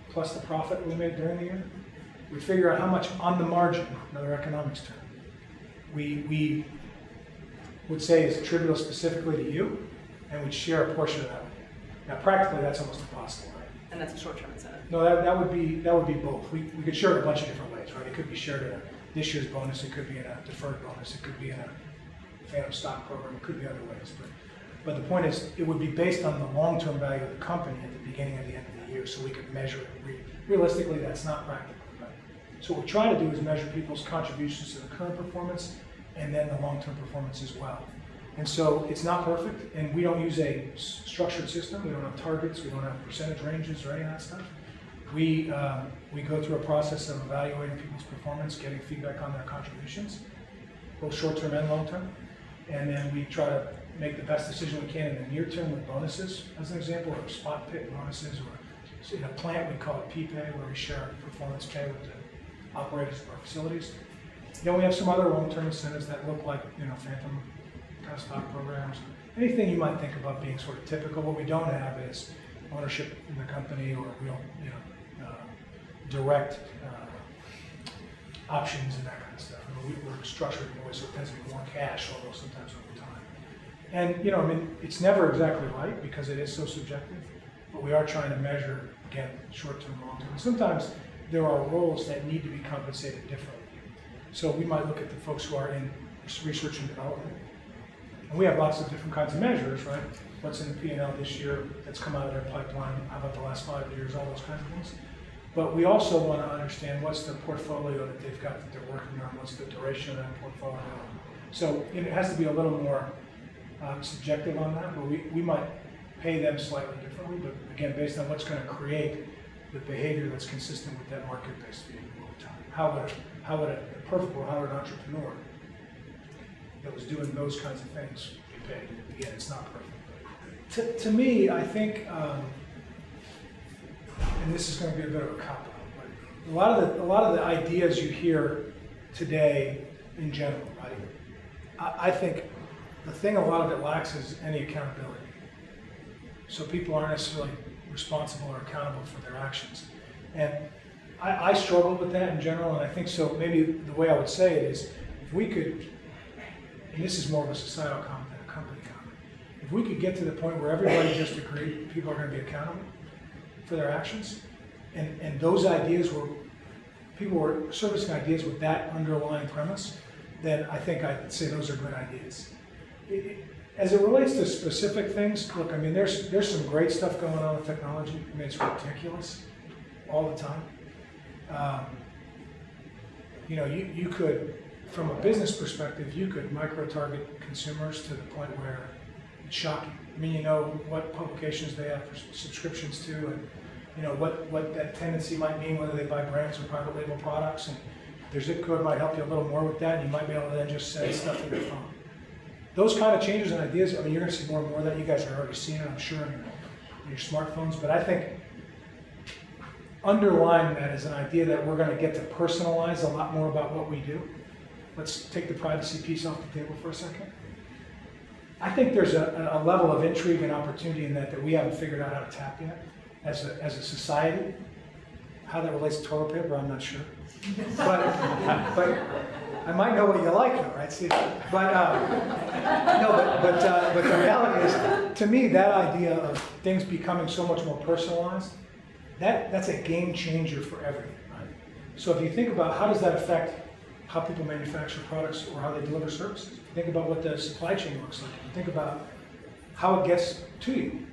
plus the profit we made during the year. We'd figure out how much on the margin, another economics term, we would say is attributable specifically to you, and we'd share a portion of that with you. Now, practically, that's almost impossible, right? And that's a short-term incentive. No, that would be both. We could share it a bunch of different ways, right? It could be shared in this year's bonus, it could be in a deferred bonus, it could be in a phantom stock program, it could be other ways. But the point is, it would be based on the long-term value of the company at the beginning and the end of the year, so we could measure it. Realistically, that's not practical. Right? So what we try to do is measure people's contributions to the current performance and then the long-term performance as well. And so it's not perfect, and we don't use a structured system. We don't have targets. We don't have percentage ranges or any of that stuff. We go through a process of evaluating people's performance, getting feedback on their contributions, both short-term and long-term, and then we try to make the best decision we can in the near term with bonuses, as an example, or spot pick bonuses, or in a plant we call it P-Pay, where we share performance pay with the operators of our facilities. Then we have some other long-term incentives that look like, phantom kind of stock programs, anything you might think about being sort of typical. What we don't have is ownership in the company or real, direct options and that kind of stuff. We're structured in a way so it tends to be more cash, although sometimes over time. And it's never exactly right because it is so subjective, but we are trying to measure, again, short-term, long-term. Sometimes there are roles that need to be compensated differently. So we might look at the folks who are in research and development. And we have lots of different kinds of measures, right? What's in the P&L this year that's come out of their pipeline, how about the last 5 years, all those kinds of things. But we also want to understand what's the portfolio that they've got that they're working on, what's the duration of that portfolio. So it has to be a little more subjective on that, but we might pay them slightly differently, but again, based on what's going to create the behavior that's consistent with that market-based fee over time. How would a perfect world, how would an entrepreneur that was doing those kinds of things be paid? Again, it's not perfect. To me, I think, and this is going to be a bit of a cop-out, but a lot of the ideas you hear today in general, right? I think the thing a lot of it lacks is any accountability. So people aren't necessarily responsible or accountable for their actions. And I struggle with that in general, and I think so. Maybe the way I would say it is, if we could, and this is more of a societal comment than a company comment, if we could get to the point where everybody just agreed people are going to be accountable for their actions, and those ideas were, people were servicing ideas with that underlying premise, then I think I'd say those are good ideas. As it relates to specific things, look, there's some great stuff going on with technology. It's ridiculous. all the time. You could, from a business perspective, you could micro-target consumers to the point where it's shocking. I mean, you know what publications they have for subscriptions to, and you know what that tendency might mean, whether they buy brands or private label products, and their zip code might help you a little more with that, and you might be able to then just send stuff to their phone. Those kind of changes and ideas, I mean, you're going to see more and more of that. You guys are already seeing it, I'm sure, in your smartphones, but I think underlying that is an idea that we're going to get to personalize a lot more about what we do. Let's take the privacy piece off the table for a second. I think there's a level of intrigue and opportunity in that we haven't figured out how to tap yet as a society. How that relates to toilet paper, I'm not sure. But I might know what you like though, right? See, but the reality is, to me, that idea of things becoming so much more personalized, that's a game changer for everything, right? So if you think about how does that affect how people manufacture products or how they deliver services, think about what the supply chain looks like. Think about how it gets to you.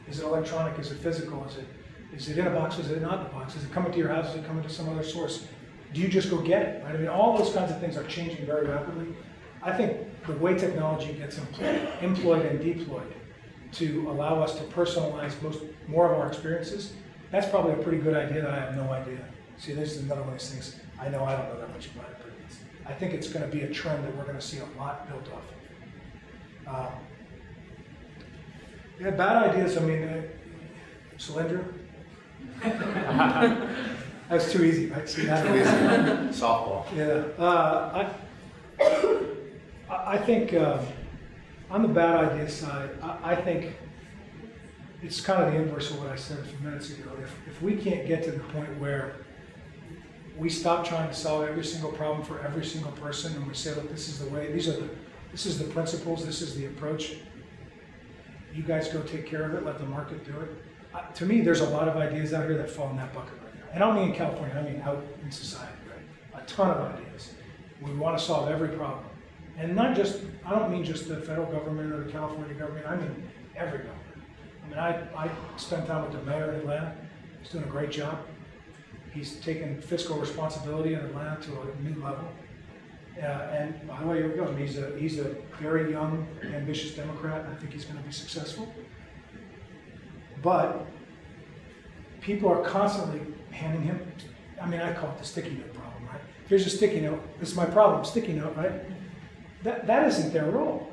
Is it electronic? Is it physical? Is it in a box? Is it not in a box? Is it coming to your house? Is it coming to some other source? Do you just go get it? Right? I mean, all those kinds of things are changing very rapidly. I think the way technology gets employed and deployed to allow us to personalize more of our experiences, that's probably a pretty good idea that I have no idea. See, this is another one of these things. I know I don't know that much about it, but I think it's going to be a trend that we're going to see a lot built off of. Bad ideas, I mean, Solyndra? That's too easy, right? See, that too easy. Softball. Yeah. I think on the bad idea side, I think it's kind of the inverse of what I said a few minutes ago. If we can't get to the point where we stop trying to solve every single problem for every single person, and we say, look, this is the way, this is the principles, this is the approach. You guys go take care of it, let the market do it. To me, there's a lot of ideas out here that fall in that bucket right now. And I don't mean in California, I mean out in society, right? A ton of ideas. We want to solve every problem. And not just, I don't mean just the federal government or the California government, I mean every government. I mean, I spent time with the mayor of Atlanta. He's doing a great job. He's taken fiscal responsibility in Atlanta to a new level. And by the way, here we go. He's a very young, ambitious Democrat, and I think he's going to be successful. But people are constantly handing him, I mean, I call it the sticky note problem, right? Here's a sticky note. This is my problem, sticky note, right? That isn't their role.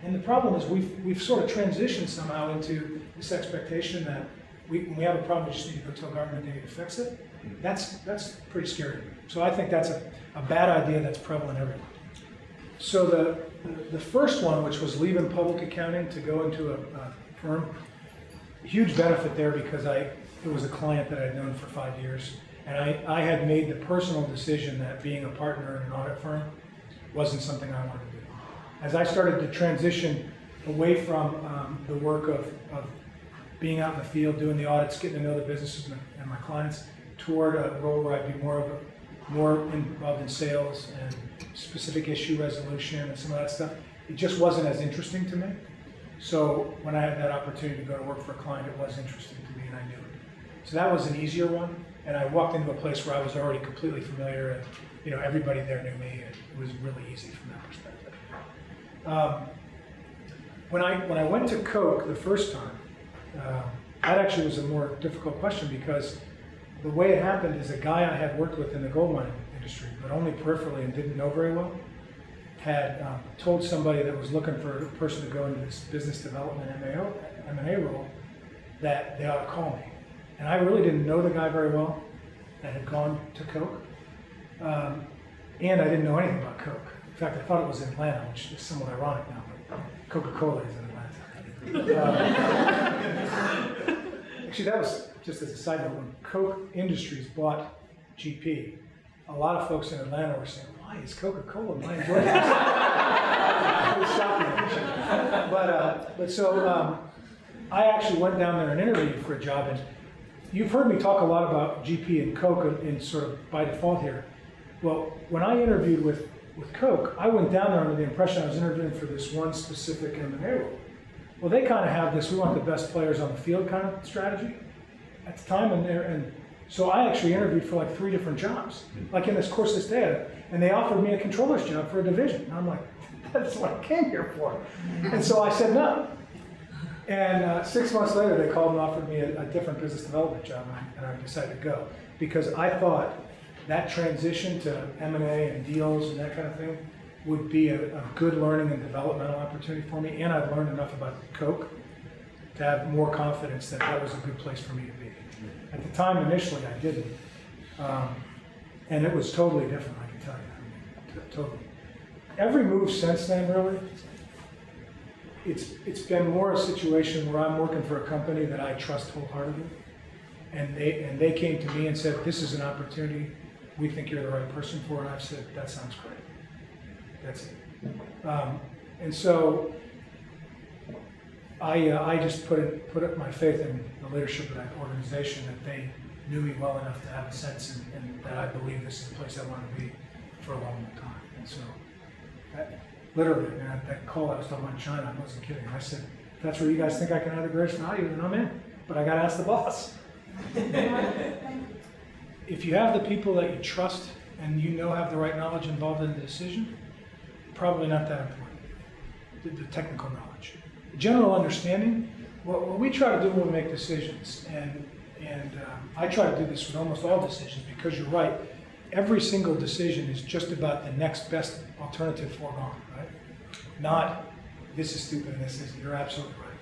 And the problem is we've sort of transitioned somehow into this expectation that when we have a problem, we just need to go tell government they need to fix it. That's pretty scary. So I think that's a bad idea that's prevalent everywhere. So the first one, which was leaving public accounting to go into a firm, huge benefit there because it was a client that I'd known for 5 years. And I had made the personal decision that being a partner in an audit firm wasn't something I wanted to do. As I started to transition away from the work of being out in the field, doing the audits, getting to know the businesses and my clients, toward a role where I'd be more involved in sales and specific issue resolution and some of that stuff, it just wasn't as interesting to me. So when I had that opportunity to go to work for a client, it was interesting to me and I knew it. So that was an easier one, and I walked into a place where I was already completely familiar and everybody there knew me, and it was really easy from that perspective. When I went to Coke the first time, that actually was a more difficult question because the way it happened is a guy I had worked with in the gold mining industry, but only peripherally and didn't know very well, had told somebody that was looking for a person to go into this business development M&A role that they ought to call me. And I really didn't know the guy very well that had gone to Coke, and I didn't know anything about Coke. In fact, I thought it was in Atlanta, which is somewhat ironic now, but Coca-Cola is in Atlanta. Actually, that was just as a side note, when Coke Industries bought GP, a lot of folks in Atlanta were saying, why is Coca-Cola buying Georgia? It was shocking, actually. But so I actually went down there and interviewed for a job, and you've heard me talk a lot about GP and Coke in sort of by default here. Well, when I interviewed with Coke, I went down there under the impression I was interviewing for this one specific M&A role. Well, they kind of have this, we want the best players on the field kind of strategy at the time, and So I actually interviewed for like 3 different jobs, like in this course this day, and they offered me a controller's job for a division. And I'm like, that's what I came here for. And so I said no. And 6 months later, they called and offered me a different business development job, and I decided to go because I thought that transition to M&A and deals and that kind of thing would be a good learning and developmental opportunity for me, and I'd learned enough about Coke to have more confidence that that was a good place for me to be. At the time, initially, I didn't, and it was totally different, I can tell you. Totally. Every move since then, really, it's been more a situation where I'm working for a company that I trust wholeheartedly, and they came to me and said, "This is an opportunity. We think you're the right person for it." And I've said, "That sounds great. That's it." And so I just put my faith in the leadership of that organization, that they knew me well enough to have a sense and that I believe this is the place I want to be for a long time. And so literally, man, that call I was talking about in China, I wasn't kidding. I said, if that's where you guys think I can add the greatest value, then I'm in. But I got to ask the boss. If you have the people that you trust and you know have the right knowledge involved in the decision, probably not that important, the technical knowledge. The general understanding, what we try to do when we make decisions, and I try to do this with almost all decisions, because you're right, every single decision is just about the next best alternative foregone, right? Not, this is stupid and this isn't. You're absolutely right.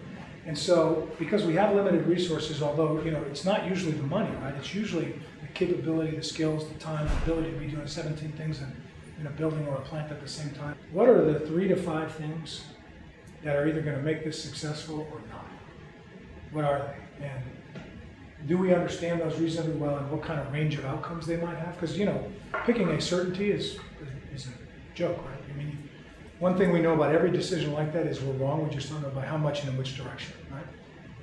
And so, because we have limited resources, although, it's not usually the money, right? It's usually the capability, the skills, the time, the ability to be doing 17 things in a building or a plant at the same time. What are the 3 to 5 things that are either going to make this successful or not? What are they? And do we understand those reasonably well, and what kind of range of outcomes they might have? Because, picking a certainty is a joke, right? I mean, one thing we know about every decision like that is we're wrong. We just don't know by how much and in which direction, right?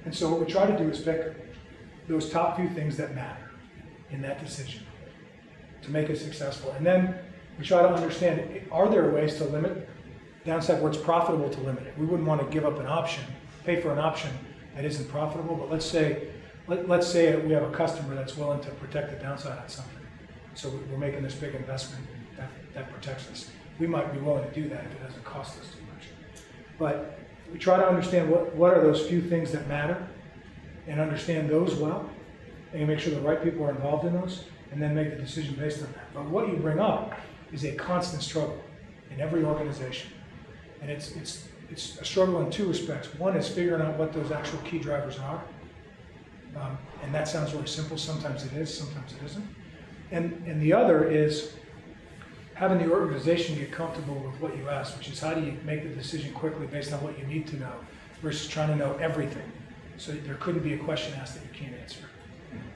And so what we try to do is pick those top few things that matter in that decision to make it successful. And then we try to understand, are there ways to limit downside where it's profitable to limit it? We wouldn't want to give up an option, pay for an option that isn't profitable, but let's say we have a customer that's willing to protect the downside on something. So we're making this big investment that protects us. We might be willing to do that if it doesn't cost us too much. But we try to understand what are those few things that matter, and understand those well, and make sure the right people are involved in those, and then make the decision based on that. But what you bring up is a constant struggle in every organization. And it's a struggle in 2 respects. One is figuring out what those actual key drivers are. And that sounds really simple. Sometimes it is, sometimes it isn't. And the other is having the organization get comfortable with what you ask, which is how do you make the decision quickly based on what you need to know versus trying to know everything. So there couldn't be a question asked that you can't answer.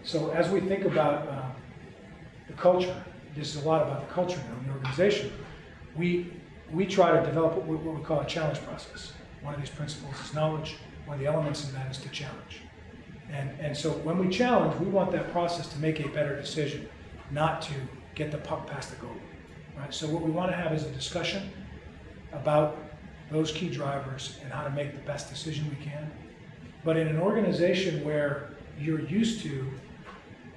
So as we think about the culture, this is a lot about the culture now in the organization, we try to develop what we call a challenge process. One of these principles is knowledge. One of the elements in that is to challenge. And so when we challenge, we want that process to make a better decision, not to get the puck past the goal. Right? So what we want to have is a discussion about those key drivers and how to make the best decision we can. But in an organization where you're used to,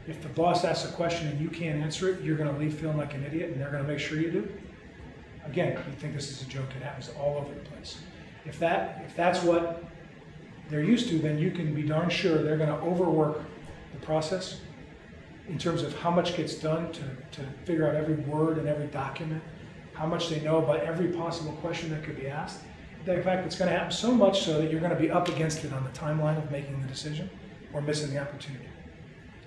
if the boss asks a question and you can't answer it, you're going to leave feeling like an idiot, and they're going to make sure you do. Again, you think this is a joke, it happens all over the place. If that's what they're used to, then you can be darn sure they're going to overwork the process in terms of how much gets done to figure out every word and every document, how much they know about every possible question that could be asked. In fact, it's going to happen so much so that you're going to be up against it on the timeline of making the decision or missing the opportunity.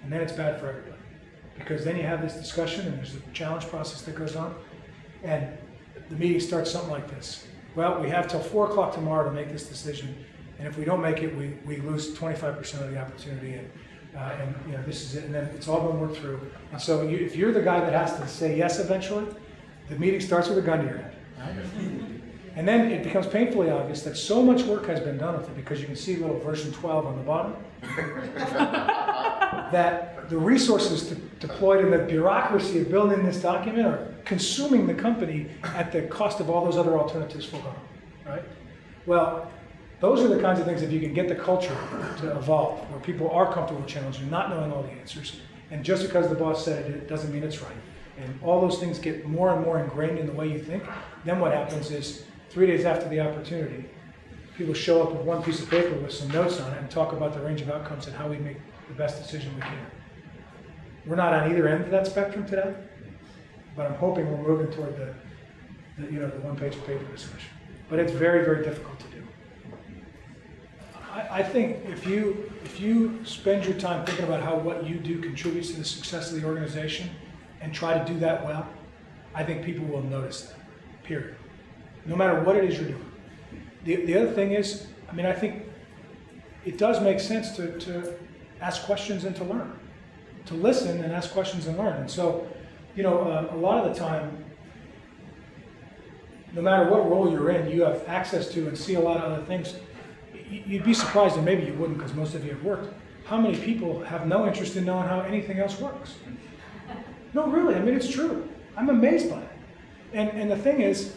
And then it's bad for everybody, because then you have this discussion and there's a challenge process that goes on, and the meeting starts something like this. Well, we have till 4 o'clock tomorrow to make this decision, and if we don't make it, we lose 25% of the opportunity, and this is it, and then it's all been worked through. And so if you're the guy that has to say yes eventually, the meeting starts with a gun to your head. Right? And then it becomes painfully obvious that so much work has been done with it, because you can see little version 12 on the bottom, that the resources deployed in the bureaucracy of building this document are consuming the company at the cost of all those other alternatives foregone, right? Well, those are the kinds of things, if you can get the culture to evolve, where people are comfortable challenging, not knowing all the answers, And just because the boss said it doesn't mean it's right. And all those things get more and more ingrained in the way you think. Then what happens is 3 days after the opportunity, people show up with one piece of paper with some notes on it and talk about the range of outcomes and how we make the best decision we can. We're not on either end of that spectrum today, but I'm hoping we're moving toward the one page of paper discussion. But it's very, very difficult to do. I think if you spend your time thinking about how what you do contributes to the success of the organization and try to do that well, I think people will notice that, period. No matter what it is you're doing. The other thing is, I think it does make sense to ask questions and to learn. To listen and ask questions and learn. And so, a lot of the time, no matter what role you're in, you have access to and see a lot of other things. You'd be surprised, and maybe you wouldn't because most of you have worked, how many people have no interest in knowing how anything else works. No, really, it's true. I'm amazed by it. And the thing is,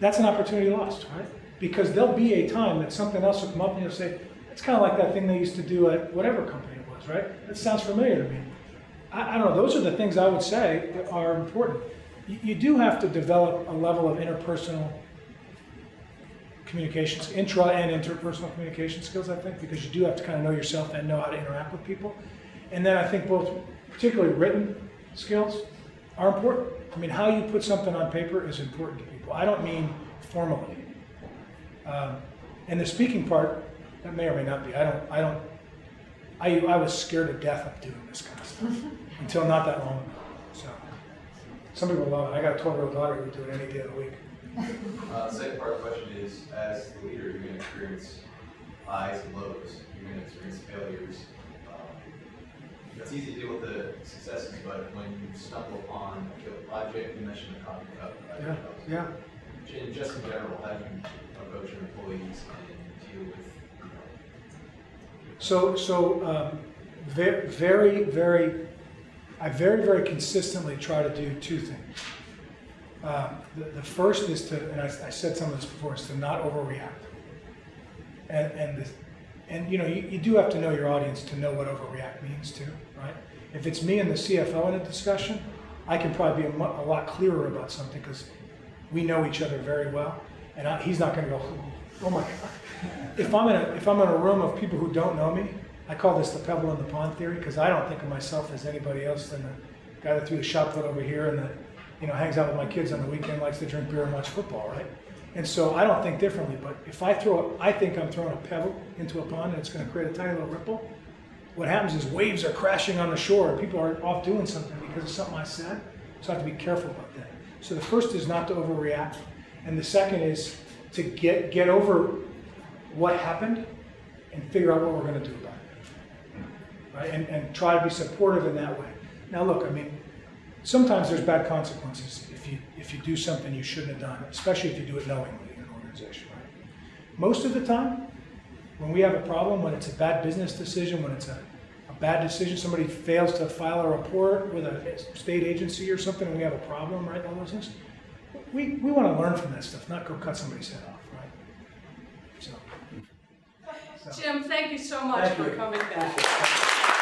that's an opportunity lost, right? Because there'll be a time that something else will come up and you'll say, it's kind of like that thing they used to do at whatever company it was, right? That sounds familiar to me. I don't know, those are the things I would say that are important. You do have to develop a level of interpersonal communications, intra and interpersonal communication skills, I think, because you do have to kind of know yourself and know how to interact with people. And then I think both, particularly written skills, are important. How you put something on paper is important to people. I don't mean formally. And the speaking part, that may or may not be. I was scared to death of doing this kind of stuff until not that long ago. So some people love it. I got a 12-year-old daughter who would do it any day of the week. The second part of the question is, as the leader, you're going to experience highs and lows. You're going to experience failures. It's easy to deal with the successes, but when you stumble upon a failed project, you mentioned the coffee cup. Right? Yeah. Just in general, how do you approach your employees and deal with? I very consistently try to do two things. The first is to, and I said some of this before, is to not overreact. And you do have to know your audience to know what overreact means too, right? If it's me and the CFO in a discussion, I can probably be a lot clearer about something because we know each other very well, and he's not going to go, oh my God. If I'm in a room of people who don't know me, I call this the pebble in the pond theory because I don't think of myself as anybody else than the guy that threw the shot put over here and that hangs out with my kids on the weekend, likes to drink beer and watch football, right? And so I don't think differently, but if I think I'm throwing a pebble into a pond and it's going to create a tiny little ripple, what happens is waves are crashing on the shore and people are off doing something because of something I said, so I have to be careful about that. So the first is not to overreact, and the second is to get over what happened and figure out what we're going to do about it, right? And try to be supportive in that way. Now look, sometimes there's bad consequences if you do something you shouldn't have done, especially if you do it knowingly in an organization, right? Most of the time, when we have a problem, when it's a bad business decision, when it's a bad decision, somebody fails to file a report with a state agency or something, and we have a problem, right? All those things. We want to learn from that stuff, not go cut somebody's head off, right? So. Jim, thank you so much for coming back.